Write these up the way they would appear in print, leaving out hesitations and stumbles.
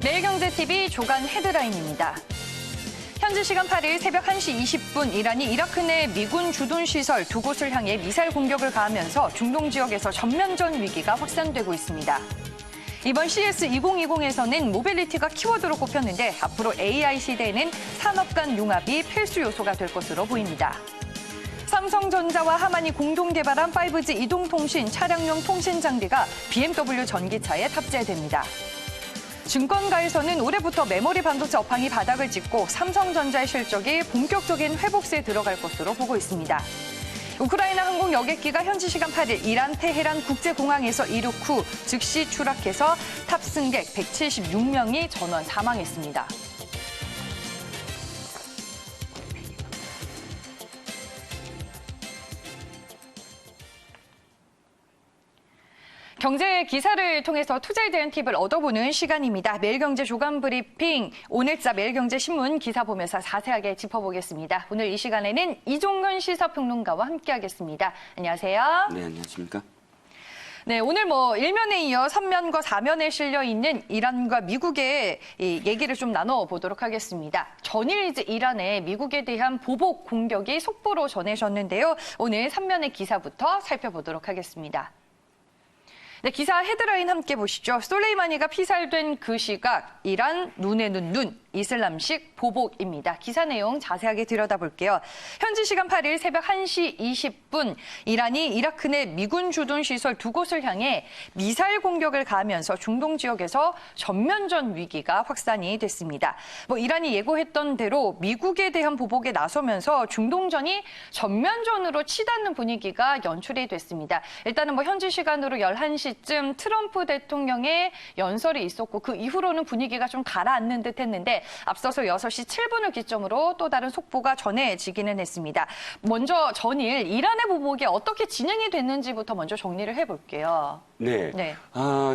매일경제TV 조간 헤드라인입니다. 현지 시간 8일 새벽 1시 20분 이란이 이라크 내 미군 주둔 시설 두 곳을 향해 미사일 공격을 가하면서 중동 지역에서 전면전 위기가 확산되고 있습니다. 이번 CS2020에서는 모빌리티가 키워드로 꼽혔는데 앞으로 AI 시대에는 산업 간 융합이 필수 요소가 될 것으로 보입니다. 삼성전자와 하만이 공동 개발한 5G 이동통신 차량용 통신 장비가 BMW 전기차에 탑재됩니다. 증권가에서는 올해부터 메모리 반도체 업황이 바닥을 찍고 삼성전자의 실적이 본격적인 회복세에 들어갈 것으로 보고 있습니다. 우크라이나 항공 여객기가 현지 시간 8일 이란 테헤란 국제공항에서 이륙 후 즉시 추락해서 탑승객 176명이 전원 사망했습니다. 경제 기사를 통해서 투자에 대한 팁을 얻어보는 시간입니다. 매일경제 조간 브리핑, 오늘자 매일경제신문 기사 보면서 자세하게 짚어보겠습니다. 오늘 이 시간에는 이종근 시사평론가와 함께하겠습니다. 안녕하세요. 네, 안녕하십니까. 네, 오늘 일면에 이어 3면과 4면에 실려있는 이란과 미국의 얘기를 좀 나눠보도록 하겠습니다. 전일 이제 이란에 미국에 대한 보복 공격이 속보로 전해졌는데요. 오늘 3면의 기사부터 살펴보도록 하겠습니다. 네, 기사 헤드라인 함께 보시죠. 솔레이마니가 피살된 그 시각, 이란 눈에는 눈, 이슬람식 보복입니다. 기사 내용 자세하게 들여다볼게요. 현지 시간 8일 새벽 1시 20분, 이란이 이라크 내 미군 주둔 시설 두 곳을 향해 미사일 공격을 가하면서 중동 지역에서 전면전 위기가 확산이 됐습니다. 이란이 예고했던 대로 미국에 대한 보복에 나서면서 중동전이 전면전으로 치닫는 분위기가 연출이 됐습니다. 일단은 현지 시간으로 11시쯤 트럼프 대통령의 연설이 있었고 그 이후로는 분위기가 좀 가라앉는 듯 했는데 앞서서 6시 7분을 기점으로 또 다른 속보가 전해지기는 했습니다. 먼저 전일 이란의 보복이 어떻게 진행이 됐는지부터 먼저 정리를 해볼게요. 네,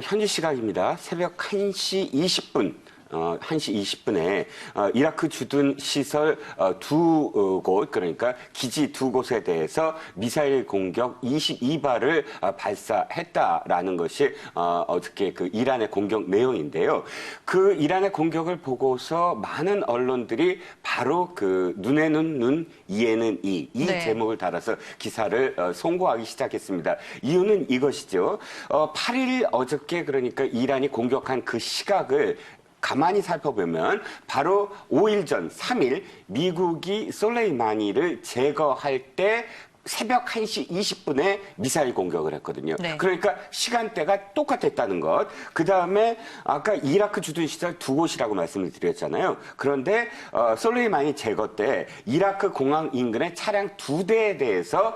현지 시각입니다. 새벽 1시 20분. 1시 20분에 이라크 주둔 시설 두 곳, 그러니까 기지 두 곳에 대해서 미사일 공격 22발을 발사했다라는 것이 어저께 그 이란의 공격 내용인데요. 그 이란의 공격을 보고서 많은 언론들이 바로 그 눈에는 눈, 이에는 이 제목을 달아서 기사를 송고하기 시작했습니다. 이유는 이것이죠. 8일 어저께 그러니까 이란이 공격한 그 시각을 가만히 살펴보면 바로 5일 전 3일 미국이 솔레이마니를 제거할 때 새벽 1시 20분에 미사일 공격을 했거든요. 네. 그러니까 시간대가 똑같았다는 것. 그다음에 아까 이라크 주둔 시설 두 곳이라고 말씀을 드렸잖아요. 그런데 솔레이마니 제거 때 이라크 공항 인근의 차량 2대에 대해서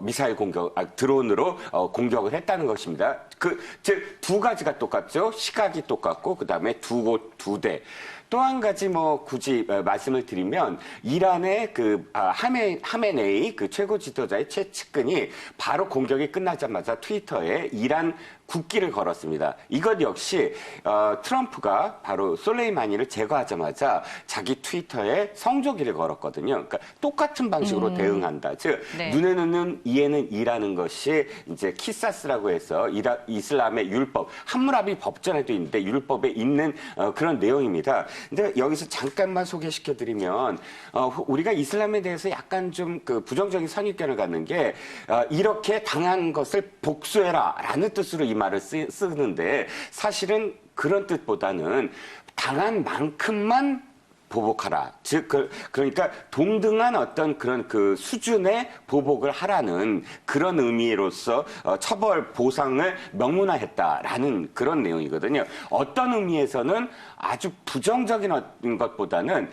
미사일 공격, 드론으로 공격을 했다는 것입니다. 즉 두 가지가 똑같죠. 시각이 똑같고 그다음에 두 곳, 2대. 또 한 가지 굳이 말씀을 드리면 이란의 하메네이 그 최고 지도자의 최측근이 바로 공격이 끝나자마자 트위터에 이란 국기를 걸었습니다. 이것 역시 트럼프가 바로 솔레이마니를 제거하자마자 자기 트위터에 성조기를 걸었거든요. 그러니까 똑같은 방식으로 대응한다. 즉 눈에는 눈, 이에는 이라는 것이 이제 키사스라고 해서 이슬람의 율법, 함무라비 법전에도 있는데 율법에 있는 그런 내용입니다. 근데 여기서 잠깐만 소개시켜드리면 우리가 이슬람에 대해서 약간 좀 부정적인 선입견을 갖는 게 이렇게 당한 것을 복수해라라는 뜻으로 이 말을 쓰는데 사실은 그런 뜻보다는 당한 만큼만 보복하라. 즉, 그러니까 동등한 어떤 그런 그 수준의 보복을 하라는 그런 의미로서 처벌 보상을 명문화했다라는 그런 내용이거든요. 어떤 의미에서는 아주 부정적인 것보다는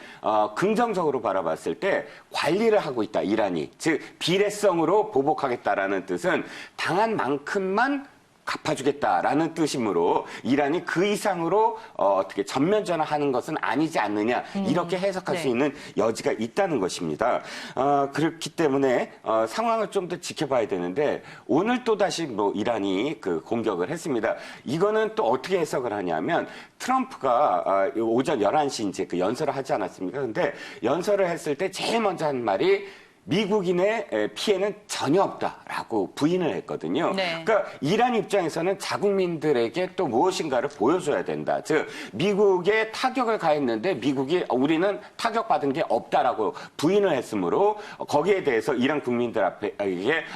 긍정적으로 바라봤을 때 관리를 하고 있다, 이란이. 즉, 비례성으로 보복하겠다라는 뜻은 당한 만큼만 갚아주겠다라는 뜻이므로 이란이 그 이상으로 어떻게 전면전화하는 것은 아니지 않느냐 이렇게 해석할 수 있는 여지가 있다는 것입니다. 그렇기 때문에 상황을 좀 더 지켜봐야 되는데 오늘 또 다시 이란이 그 공격을 했습니다. 이거는 또 어떻게 해석을 하냐면 트럼프가 오전 11시 이제 그 연설을 하지 않았습니까? 근데 연설을 했을 때 제일 먼저 한 말이 미국인의 피해는 전혀 없다라고 부인을 했거든요. 네. 그러니까 이란 입장에서는 자국민들에게 또 무엇인가를 보여줘야 된다. 즉 미국에 타격을 가했는데 미국이 우리는 타격받은 게 없다라고 부인을 했으므로 거기에 대해서 이란 국민들 앞에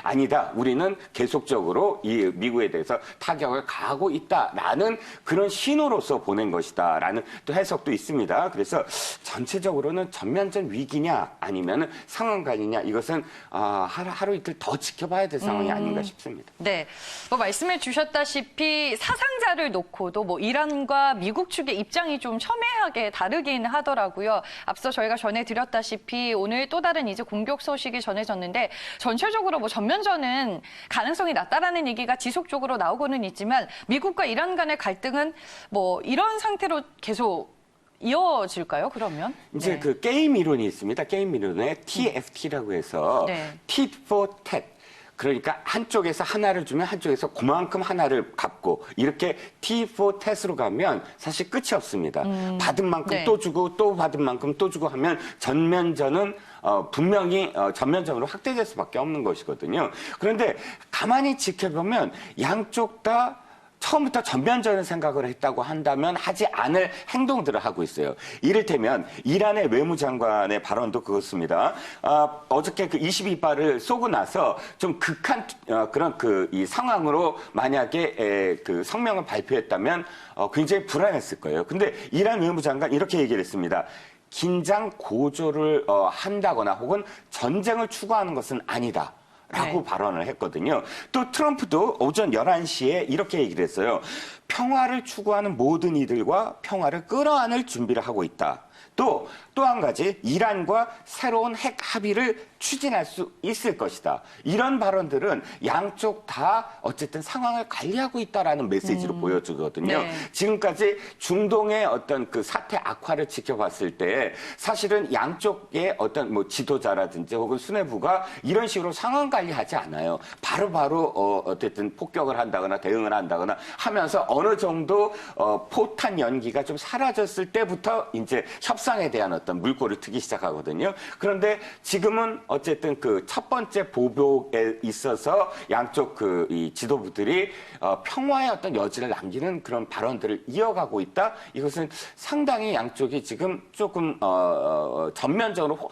아니다. 우리는 계속적으로 이 미국에 대해서 타격을 가하고 있다라는 그런 신호로서 보낸 것이다라는 또 해석도 있습니다. 그래서 전체적으로는 전면전 위기냐 아니면 상황관이냐 이것은 하루 이틀 더 지켜봐야 될 상황이 아닌가 싶습니다. 네, 뭐 말씀해 주셨다시피 사상자를 놓고도 뭐 이란과 미국 측의 입장이 좀 첨예하게 다르긴 하더라고요. 앞서 저희가 전해드렸다시피 오늘 또 다른 이제 공격 소식이 전해졌는데 전체적으로 뭐 전면전은 가능성이 낮다라는 얘기가 지속적으로 나오고는 있지만 미국과 이란 간의 갈등은 뭐 이런 상태로 계속 이어질까요, 그러면? 이제 네. 그 게임 이론이 있습니다. 게임 이론에 TFT라고 해서 네. Tit for Tat. 그러니까 한쪽에서 하나를 주면 한쪽에서 그만큼 하나를 갚고 이렇게 T for Tat으로 가면 사실 끝이 없습니다. 받은 만큼 네. 또 주고 또 받은 만큼 또 주고 하면 전면전은 분명히 전면전으로 확대될 수밖에 없는 것이거든요. 그런데 가만히 지켜보면 양쪽 다 처음부터 전면전을 생각을 했다고 한다면 하지 않을 행동들을 하고 있어요. 이를테면 이란의 외무장관의 발언도 그렇습니다. 어저께 그 22발을 쏘고 나서 좀 극한 그런 이 상황으로 만약에 그 성명을 발표했다면 굉장히 불안했을 거예요. 근데 이란 외무장관 이렇게 얘기를 했습니다. 긴장 고조를 한다거나 혹은 전쟁을 추구하는 것은 아니다. 라고 네. 발언을 했거든요. 또 트럼프도 오전 11시에 이렇게 얘기를 했어요. 평화를 추구하는 모든 이들과 평화를 끌어안을 준비를 하고 있다. 또 한 가지 이란과 새로운 핵 합의를 추진할 수 있을 것이다. 이런 발언들은 양쪽 다 어쨌든 상황을 관리하고 있다라는 메시지로 보여주거든요. 네. 지금까지 중동의 어떤 그 사태 악화를 지켜봤을 때 사실은 양쪽의 어떤 뭐 지도자라든지 혹은 수뇌부가 이런 식으로 상황 관리하지 않아요. 바로바로 어쨌든 폭격을 한다거나 대응을 한다거나 하면서 어느 정도 포탄 연기가 좀 사라졌을 때부터 이제 협상에 대한 어떤 물꼬를 트기 시작하거든요. 그런데 지금은 어쨌든 그 첫 번째 보복에 있어서 양쪽 이 지도부들이 평화의 어떤 여지를 남기는 그런 발언들을 이어가고 있다. 이것은 상당히 양쪽이 지금 조금 전면적으로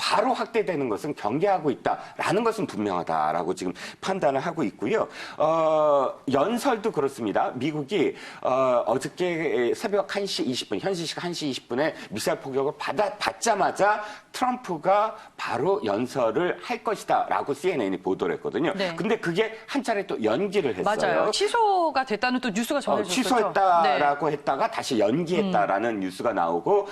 바로 확대되는 것은 경계하고 있다라는 것은 분명하다라고 지금 판단을 하고 있고요. 연설도 그렇습니다. 미국이 어저께 새벽 1시 20분, 현지 시각 1시 20분에 미사일 폭격을 받자마자 트럼프가 바로 연설을 할 것이다라고 CNN이 보도를 했거든요. 네. 근데 그게 한 차례 또 연기를 했어요. 맞아요. 취소가 됐다는 또 뉴스가 전해졌죠. 취소했다라고 했다가 다시 연기했다라는 뉴스가 나오고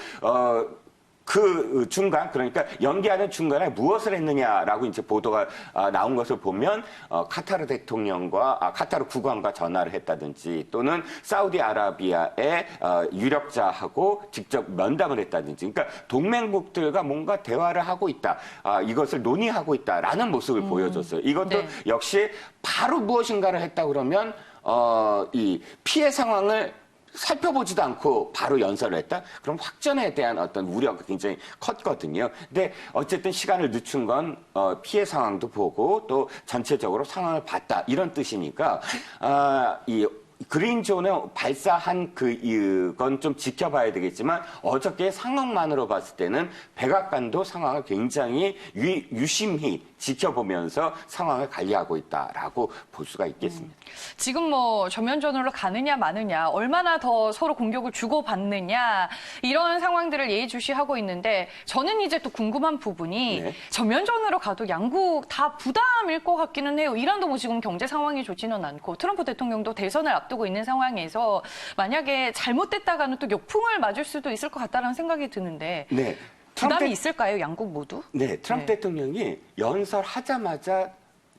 그 중간, 그러니까 연기하는 중간에 무엇을 했느냐라고 이제 보도가 나온 것을 보면 카타르 대통령과 카타르 국왕과 전화를 했다든지 또는 사우디아라비아의 유력자하고 직접 면담을 했다든지, 그러니까 동맹국들과 뭔가 대화를 하고 있다, 이것을 논의하고 있다라는 모습을 보여줬어요. 이것도 네. 역시 바로 무엇인가를 했다 그러면 이 피해 상황을 살펴보지도 않고 바로 연설을 했다? 그럼 확전에 대한 어떤 우려가 굉장히 컸거든요. 근데 어쨌든 시간을 늦춘 건 피해 상황도 보고 또 전체적으로 상황을 봤다. 이런 뜻이니까 이 그린존에 발사한 이건 좀 지켜봐야 되겠지만 어저께 상황만으로 봤을 때는 백악관도 상황을 굉장히 유심히 지켜보면서 상황을 관리하고 있다라고 볼 수가 있겠습니다. 지금 뭐 전면전으로 가느냐 마느냐, 얼마나 더 서로 공격을 주고받느냐 이런 상황들을 예의주시하고 있는데 저는 이제 또 궁금한 부분이 네. 전면전으로 가도 양국 다 부담일 것 같기는 해요. 이란도 뭐 지금 경제 상황이 좋지는 않고 트럼프 대통령도 대선을 앞두고 있는 상황에서 만약에 잘못됐다가는 또 역풍을 맞을 수도 있을 것 같다는 생각이 드는데 네. 부담이 있을까요, 양국 모두? 네, 트럼프 네. 대통령이 연설하자마자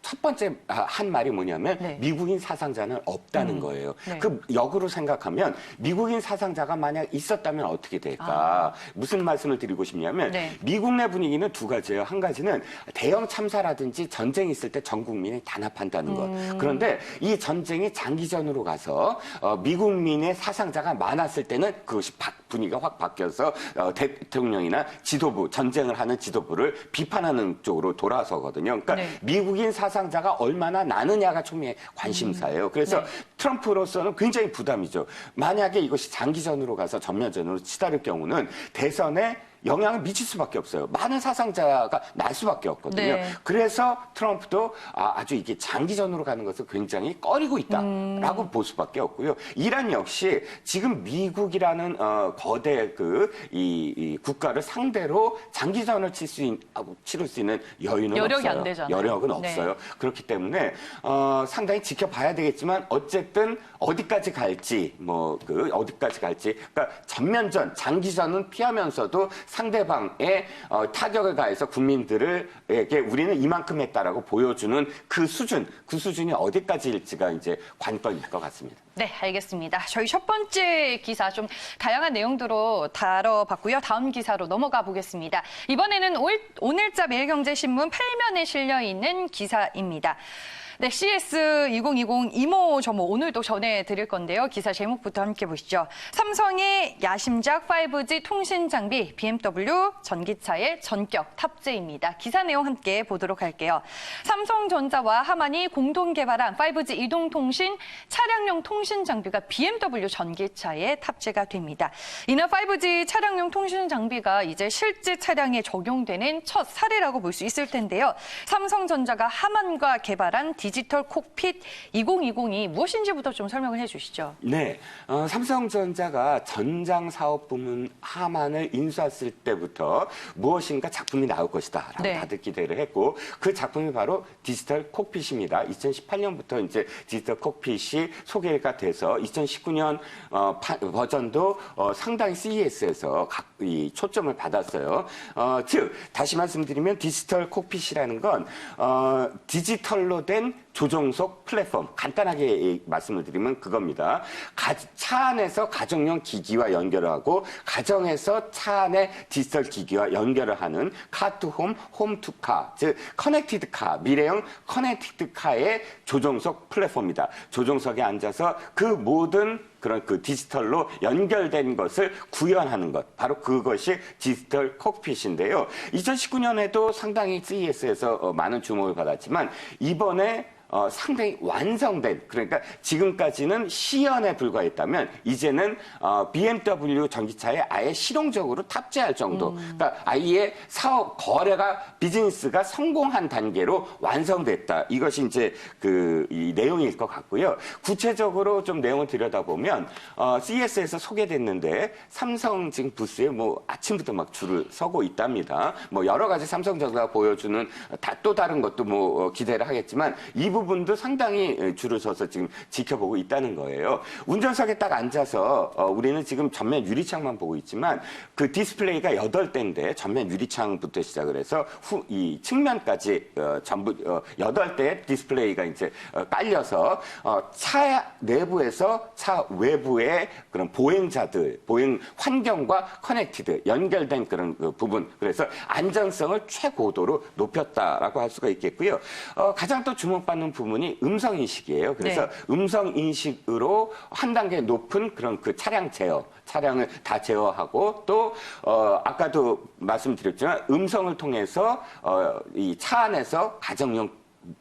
첫 번째 한 말이 뭐냐면 네. 미국인 사상자는 없다는 거예요. 네. 그 역으로 생각하면 미국인 사상자가 만약 있었다면 어떻게 될까? 무슨 말씀을 드리고 싶냐면 네. 미국 내 분위기는 두 가지예요. 한 가지는 대형 참사라든지 전쟁이 있을 때 전 국민이 단합한다는 것. 그런데 이 전쟁이 장기전으로 가서 미국민의 사상자가 많았을 때는 그것이 분위기가 확 바뀌어서 대통령이나 지도부, 전쟁을 하는 지도부를 비판하는 쪽으로 돌아서거든요. 그러니까 네. 미국인 사상자가 얼마나 나느냐가 초미의 관심사예요. 그래서 네. 트럼프로서는 굉장히 부담이죠. 만약에 이것이 장기전으로 가서 전면전으로 치달을 경우는 대선에 영향을 미칠 수밖에 없어요. 많은 사상자가 날 수밖에 없거든요. 네. 그래서 트럼프도 아주 이게 장기전으로 가는 것을 굉장히 꺼리고 있다라고 볼 수밖에 없고요. 이란 역시 지금 미국이라는 거대 이 국가를 상대로 장기전을 치를 수 있는 여유는 여력이 없어요. 안 되잖아요. 여력은 네. 없어요. 그렇기 때문에 상당히 지켜봐야 되겠지만 어쨌든 어디까지 갈지 어디까지 갈지 그러니까 전면전 장기전은 피하면서도 상대방의 타격을 가해서 국민들에게 우리는 이만큼 했다라고 보여주는 그 수준이 어디까지일지가 이제 관건일 것 같습니다. 네, 알겠습니다. 저희 첫 번째 기사 좀 다양한 내용들로 다뤄봤고요. 다음 기사로 넘어가 보겠습니다. 이번에는 오늘자 매일경제신문 8면에 실려 있는 기사입니다. 네, CS 2020 이모 저모 오늘도 전해드릴 건데요. 기사 제목부터 함께 보시죠. 삼성의 야심작 5G 통신 장비 BMW 전기차의 전격 탑재입니다. 기사 내용 함께 보도록 할게요. 삼성전자와 하만이 공동 개발한 5G 이동통신 차량용 통신 장비가 BMW 전기차에 탑재가 됩니다. 이는 5G 차량용 통신 장비가 이제 실제 차량에 적용되는 첫 사례라고 볼 수 있을 텐데요. 삼성전자가 하만과 개발한 디지털 콕핏 2020이 무엇인지부터 좀 설명을 해주시죠. 네, 삼성전자가 전장 사업 부문 하만을 인수했을 때부터 무엇인가 작품이 나올 것이다라고 네. 다들 기대를 했고 그 작품이 바로 디지털 콕핏입니다. 2018년부터 이제 디지털 콕핏이 소개가 돼서 2019년 버전도 상당히 CES에서 이 초점을 받았어요. 즉 다시 말씀드리면 디지털 콕핏이라는 건 디지털로 된 조종석 플랫폼, 간단하게 말씀을 드리면 그겁니다. 차 안에서 가정용 기기와 연결을 하고 가정에서 차 안에 디지털 기기와 연결을 하는 카2홈, 홈2카, 즉 커넥티드 카, 미래형 커넥티드 카의 조종석 플랫폼입니다. 조종석에 앉아서 그 모든 그런 그 디지털로 연결된 것을 구현하는 것. 바로 그것이 디지털 콕핏인데요. 2019년에도 상당히 CES에서 많은 주목을 받았지만 이번에 상당히 완성된, 그러니까 지금까지는 시연에 불과했다면 이제는 BMW 전기차에 아예 실용적으로 탑재할 정도, 그러니까 아예 사업 거래가 비즈니스가 성공한 단계로 완성됐다. 이것이 이제 이 내용일 것 같고요. 구체적으로 좀 내용을 들여다보면 CES에서 소개됐는데 삼성 지금 부스에 뭐 아침부터 막 줄을 서고 있답니다. 뭐 여러 가지 삼성전자가 보여주는 또 다른 것도 뭐 기대를 하겠지만 이 부분도 상당히 줄을 서서 지금 지켜보고 있다는 거예요. 운전석에 딱 앉아서 우리는 지금 전면 유리창만 보고 있지만 그 디스플레이가 8대인데 전면 유리창부터 시작을 해서 이 측면까지 전부 8대의 디스플레이가 이제 깔려서 차 내부에서 차 외부의 그런 보행자들, 보행 환경과 커넥티드 연결된 그런 그 부분, 그래서 안전성을 최고도로 높였다라고 할 수가 있겠고요. 가장 또 주목받는 부분이 음성 인식이에요. 그래서 네. 음성 인식으로 한 단계 높은 그런 그 차량 제어, 차량을 다 제어하고 또 아까도 말씀드렸지만 음성을 통해서 이 차 안에서 가정용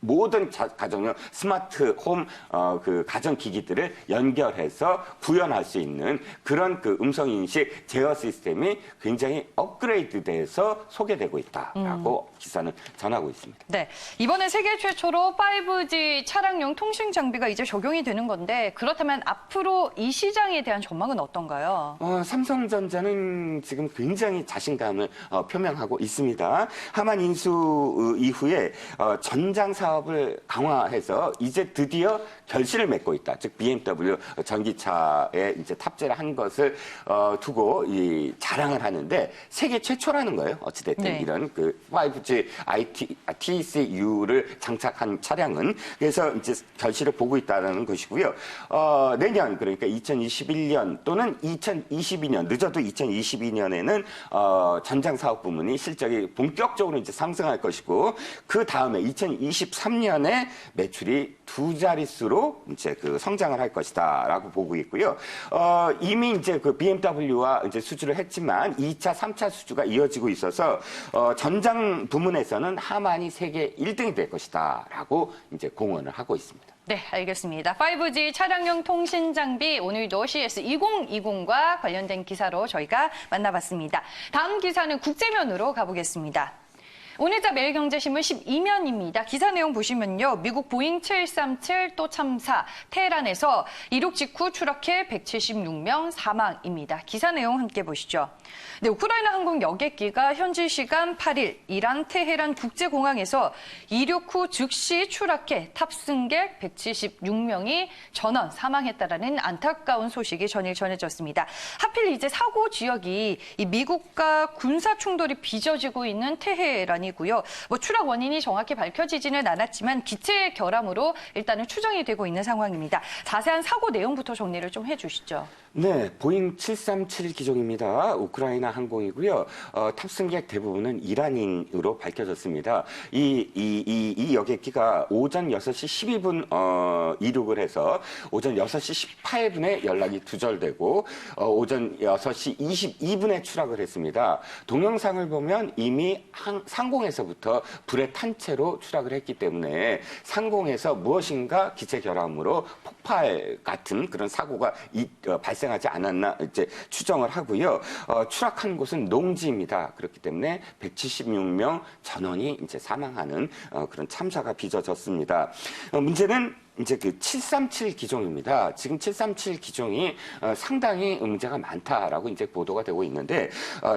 모든 가정용 스마트 홈 그 가전 기기들을 연결해서 구현할 수 있는 그런 그 음성 인식 제어 시스템이 굉장히 업그레이드돼서 소개되고 있다라고 기사는 전하고 있습니다. 네, 이번에 세계 최초로 5G 차량용 통신 장비가 이제 적용이 되는 건데 그렇다면 앞으로 이 시장에 대한 전망은 어떤가요? 삼성전자는 지금 굉장히 자신감을 표명하고 있습니다. 하만 인수 이후에 전장 전장 사업을 강화해서 이제 드디어 결실을 맺고 있다. 즉 BMW 전기차에 이제 탑재를 한 것을 두고 이 자랑을 하는데 세계 최초라는 거예요. 어찌됐든 네. 이런 그 5G TCU를 장착한 차량은 그래서 이제 결실을 보고 있다는 것이고요. 내년 그러니까 2021년 또는 2022년 늦어도 2022년에는 전장 사업 부문이 실적이 본격적으로 이제 상승할 것이고 그 다음에 2023년에 매출이 두 자릿수로 이제 그 성장을 할 것이다라고 보고 있고요. 이미 이제 그 BMW와 이제 수주를 했지만 2차, 3차 수주가 이어지고 있어서 전장 부문에서는 하만이 세계 1등이 될 것이다라고 이제 공언을 하고 있습니다. 네, 알겠습니다. 5G 차량용 통신 장비 오늘도 CS2020과 관련된 기사로 저희가 만나봤습니다. 다음 기사는 국제면으로 가보겠습니다. 오늘자 매일경제신문 12면입니다. 기사 내용 보시면요. 미국 보잉 737 또 참사, 테헤란에서 이륙 직후 추락해 176명 사망입니다. 기사 내용 함께 보시죠. 네, 우크라이나 항공 여객기가 현지 시간 8일 이란 테헤란 국제공항에서 이륙 후 즉시 추락해 탑승객 176명이 전원 사망했다라는 안타까운 소식이 전해졌습니다. 하필 이제 사고 지역이 이 미국과 군사 충돌이 빚어지고 있는 테헤란이고요. 뭐 추락 원인이 정확히 밝혀지지는 않았지만 기체 결함으로 일단은 추정이 되고 있는 상황입니다. 자세한 사고 내용부터 정리를 좀 해주시죠. 네, 보잉 737 기종입니다. 우크라이나 항공이고요. 탑승객 대부분은 이란인으로 밝혀졌습니다. 이 여객기가 오전 6시 12분 이륙을 해서 오전 6시 18분에 연락이 두절되고 오전 6시 22분에 추락을 했습니다. 동영상을 보면 이미 상공에서부터 불에 탄 채로 추락을 했기 때문에 상공에서 무엇인가 기체 결함으로 폭발 같은 그런 사고가 발생하지 않았나 이제 추정을 하고요. 추락한 곳은 농지입니다. 그렇기 때문에 176명 전원이 이제 사망하는 그런 참사가 빚어졌습니다. 문제는 이제 그 737 기종입니다. 지금 737 기종이 상당히 문제가 많다라고 이제 보도가 되고 있는데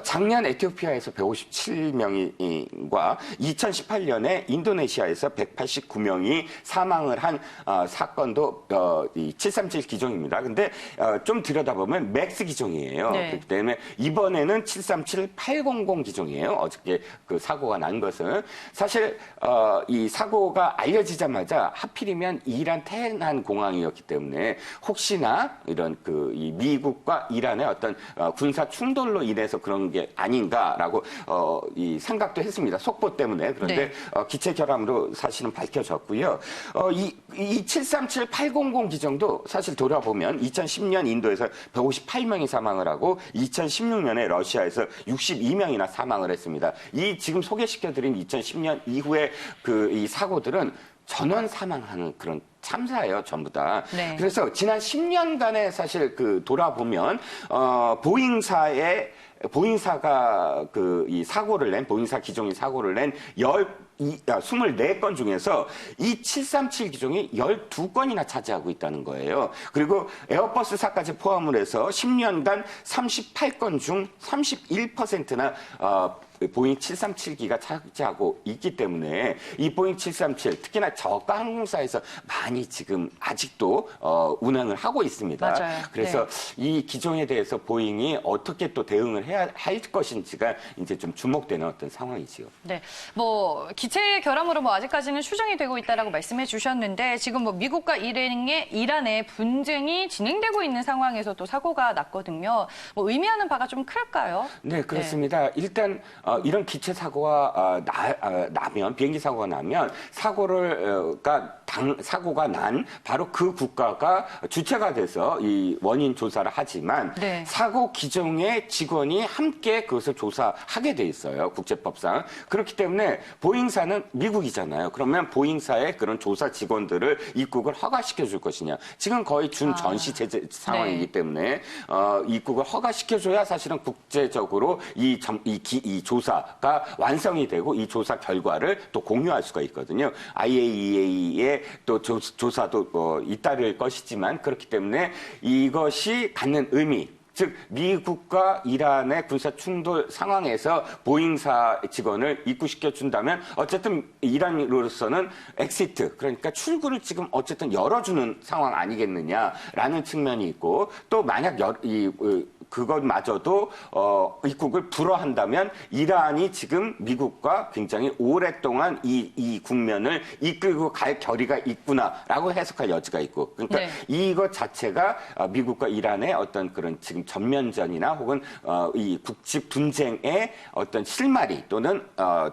작년 에티오피아에서 157명과 2018년에 인도네시아에서 189명이 사망을 한 사건도 이 737 기종입니다. 근데 좀 들여다보면 맥스 기종이에요. 네. 그렇기 때문에 이번에는 737-800 기종이에요. 어저께 그 사고가 난 것은 사실 이 사고가 알려지자마자 하필이면 이란 테헤란 공항이었기 때문에 혹시나 이런 이 미국과 이란의 어떤 군사 충돌로 인해서 그런 게 아닌가라고 이 생각도 했습니다. 속보 때문에. 그런데 네. 기체 결함으로 사실은 밝혀졌고요. 이 737-800 기종도 사실 돌아보면 2010년 인도에서 158명이 사망을 하고 2016년에 러시아에서 62명이나 사망을 했습니다. 이 지금 소개시켜드린 2010년 이후에 이 사고들은 전원 사망하는 그런 참사예요, 전부 다. 네. 그래서 지난 10년간에 사실 돌아보면 보잉사가 이 사고를 낸 보잉사 기종이 사고를 낸 24건 중에서 이 737 기종이 12건이나 차지하고 있다는 거예요. 그리고 에어버스사까지 포함을 해서 10년간 38건 중 31%나 보잉 737기가 차지하고 있기 때문에 이 보잉 737 특히나 저가 항공사에서 많이 지금 아직도 운항을 하고 있습니다. 맞아요. 그래서 네. 이 기종에 대해서 보잉이 어떻게 또 대응을 해야 할 것인지가 이제 좀 주목되는 어떤 상황이지요. 네, 뭐 기체 결함으로 뭐 아직까지는 추정이 되고 있다라고 말씀해 주셨는데 지금 뭐 미국과 이란의 분쟁이 진행되고 있는 상황에서 또 사고가 났거든요. 뭐 의미하는 바가 좀 클까요? 네, 그렇습니다. 일단 이런 기체 사고가 나면 비행기 사고가 나면 사고가 난 바로 그 국가가 주체가 돼서 이 원인 조사를 하지만 네. 사고 기종의 직원이 함께 그것을 조사하게 돼 있어요. 국제법상. 그렇기 때문에 보잉사는 미국이잖아요. 그러면 보잉사의 그런 조사 직원들을 입국을 허가시켜 줄 것이냐. 지금 거의 준전시 제재 상황이기 네. 때문에 입국을 허가시켜줘야 사실은 국제적으로 이 조사가 완성이 되고 이 조사 결과를 또 공유할 수가 있거든요. IAEA의 또 조사도 잇따를 것이지만 그렇기 때문에 이것이 갖는 의미 즉 미국과 이란의 군사 충돌 상황에서 보잉사 직원을 입국시켜 준다면 어쨌든 이란으로서는 엑시트, 그러니까 출구를 지금 어쨌든 열어주는 상황 아니겠느냐라는 측면이 있고, 또 만약 그것마저도 입국을 불허한다면 이란이 지금 미국과 굉장히 오랫동안 이 국면을 이끌고 갈 결의가 있구나라고 해석할 여지가 있고, 그러니까 네. 이것 자체가 미국과 이란의 어떤 그런 지금 전면전이나 혹은 이 국지 분쟁의 어떤 실마리 또는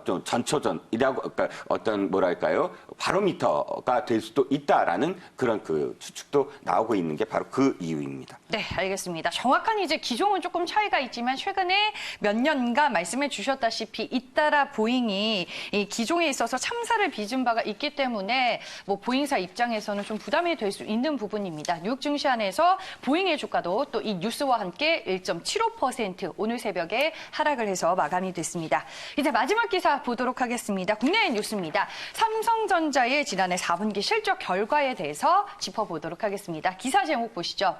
좀 전초전이라고, 그러니까 어떤 뭐랄까요, 바로미터가 될 수도 있다라는 그런 그 추측도 나오고 있는 게 바로 그 이유입니다. 네, 알겠습니다. 정확한 이제 기종은 조금 차이가 있지만 최근에 몇 년간 말씀해 주셨다시피 잇따라 보잉이 이 기종에 있어서 참사를 빚은 바가 있기 때문에 뭐 보잉사 입장에서는 좀 부담이 될 수 있는 부분입니다. 뉴욕 증시안에서 보잉의 주가도 또 이 뉴스와 함께 1.75% 오늘 새벽에 하락을 해서 마감이 됐습니다. 이제 마지막 기사 보도록 하겠습니다. 국내 뉴스입니다. 삼성전자의 지난해 4분기 실적 결과에 대해서 짚어보도록 하겠습니다. 기사 제목 보시죠.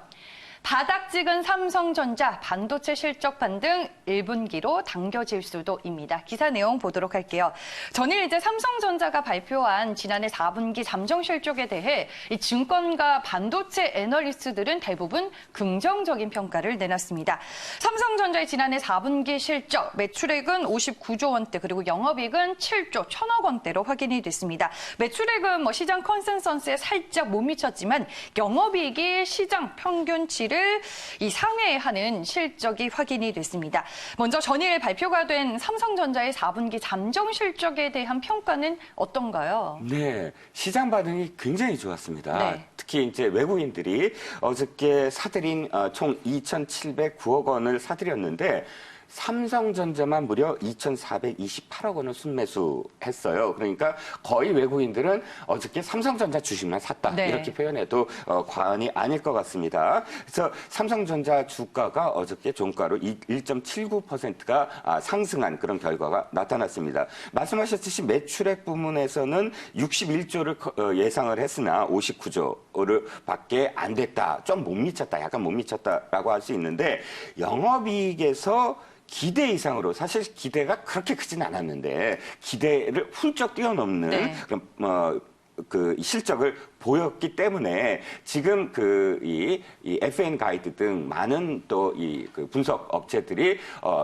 바닥 찍은 삼성전자 반도체 실적 반등 1분기로 당겨질 수도입니다. 기사 내용 보도록 할게요. 전일 이제 삼성전자가 발표한 지난해 4분기 잠정 실적에 대해 이 증권가 반도체 애널리스트들은 대부분 긍정적인 평가를 내놨습니다. 삼성전자의 지난해 4분기 실적 매출액은 59조 원대 그리고 영업이익은 7조 1천억 원대로 확인이 됐습니다. 매출액은 뭐 시장 컨센서스에 살짝 못 미쳤지만 영업이익이 시장 평균치를 이 상회하는 실적이 확인이 됐습니다. 먼저 전일 발표가 된 삼성전자의 4분기 잠정 실적에 대한 평가는 어떤가요? 네, 시장 반응이 굉장히 좋았습니다. 네. 특히 이제 외국인들이 어저께 사들인 총 2,709억 원을 사들였는데 삼성전자만 무려 2,428억 원을 순매수했어요. 그러니까 거의 외국인들은 어저께 삼성전자 주식만 샀다. 네. 이렇게 표현해도 과언이 아닐 것 같습니다. 그래서 삼성전자 주가가 어저께 종가로 1.79%가 상승한 그런 결과가 나타났습니다. 말씀하셨듯이 매출액 부문에서는 61조를 예상을 했으나 59조를 밖에 안 됐다. 좀 못 미쳤다. 약간 못 미쳤다라고 할 수 있는데 영업이익에서 기대 이상으로, 사실 기대가 그렇게 크진 않았는데 기대를 훌쩍 뛰어넘는 네. 그 실적을 보였기 때문에 지금 이 FN 가이드 등 많은 또 그 분석 업체들이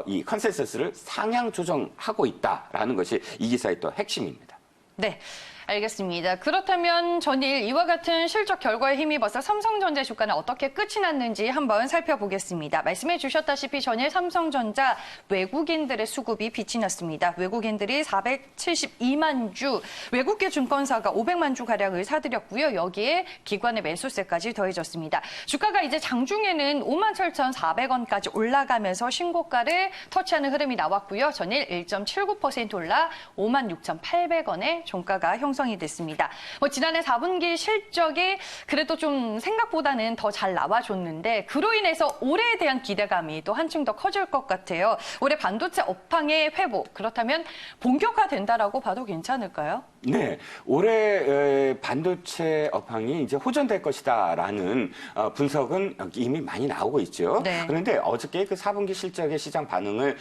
이 컨센서스를 상향 조정하고 있다라는 것이 이 기사의 또 핵심입니다. 네. 알겠습니다. 그렇다면 전일 이와 같은 실적 결과에 힘입어서 삼성전자 주가는 어떻게 끝이 났는지 한번 살펴보겠습니다. 말씀해 주셨다시피 전일 삼성전자 외국인들의 수급이 빛이 났습니다. 외국인들이 472만 주, 외국계 증권사가 500만 주 가량을 사들였고요. 여기에 기관의 매수세까지 더해졌습니다. 주가가 이제 장중에는 57,400원까지 올라가면서 신고가를 터치하는 흐름이 나왔고요. 전일 1.79% 올라 56,800원에 종가가 형성이 됐습니다. 지난해 4분기 실적이 그래도 좀 생각보다는 더 잘 나와줬는데 그로 인해서 올해에 대한 기대감이 또 한층 더 커질 것 같아요. 올해 반도체 업황의 회복, 그렇다면 본격화된다라고 봐도 괜찮을까요? 네, 올해 반도체 업황이 이제 호전될 것이다라는 분석은 이미 많이 나오고 있죠. 네. 그런데 어저께 그 4분기 실적의 시장 반응을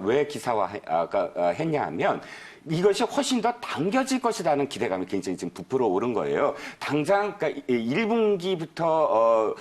왜 기사화했냐 하면 이것이 훨씬 더 당겨질 것이라는 기대감이 굉장히 지금 부풀어 오른 거예요. 당장 그러니까 1분기부터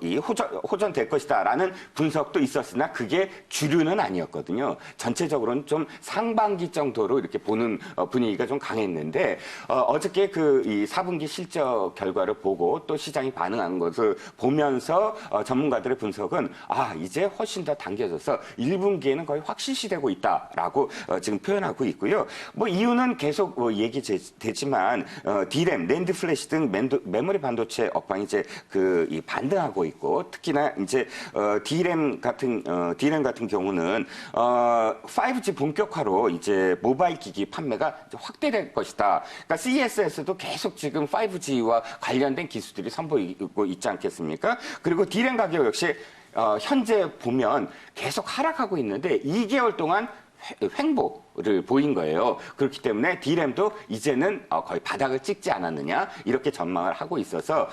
이 호전될 것이다라는 분석도 있었으나 그게 주류는 아니었거든요. 전체적으로는 좀 상반기 정도로 이렇게 보는 분위기가 좀 강했는데 어저께 이 4분기 실적 결과를 보고 또 시장이 반응한 것을 보면서 전문가들의 분석은 이제 훨씬 더 당겨져서 1분기에는 거의 확실시되고 있다라고 지금 표현하고 있고요. 이유는 계속 얘기되지만 D램, 낸드 플래시 등 메모리 반도체 업황이 이제 이 반등하고 있고 특히나 이제 D램 같은 경우는 5G 본격화로 이제 모바일 기기 판매가 확대될 것이다. 그러니까 CES에서도 계속 지금 5G와 관련된 기술들이 선보이고 있지 않겠습니까? 그리고 D램 가격 역시 현재 보면 계속 하락하고 있는데 2개월 동안 횡보 를 보인 거예요. 그렇기 때문에 D램도 이제는 거의 바닥을 찍지 않았느냐 이렇게 전망을 하고 있어서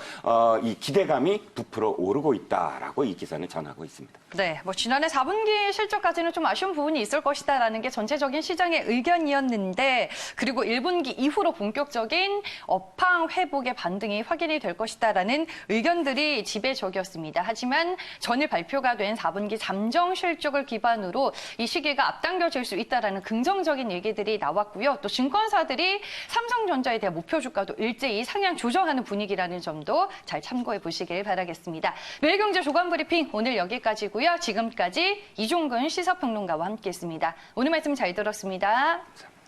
이 기대감이 부풀어 오르고 있다라고 이 기사는 전하고 있습니다. 네, 뭐 지난해 4분기 실적까지는 좀 아쉬운 부분이 있을 것이다라는 게 전체적인 시장의 의견이었는데 그리고 1분기 이후로 본격적인 업황 회복의 반등이 확인이 될 것이다라는 의견들이 지배적이었습니다. 하지만 전일 발표가 된 4분기 잠정 실적을 기반으로 이 시기가 앞당겨질 수 있다라는 긍정적인 얘기들이 나왔고요. 또 증권사들이 삼성전자에 대한 목표 주가도 일제히 상향 조정하는 분위기라는 점도 잘 참고해 보시길 바라겠습니다. 매일경제 조간 브리핑 오늘 여기까지고요. 지금까지 이종근 시사평론가와 함께했습니다. 오늘 말씀 잘 들었습니다. 감사합니다.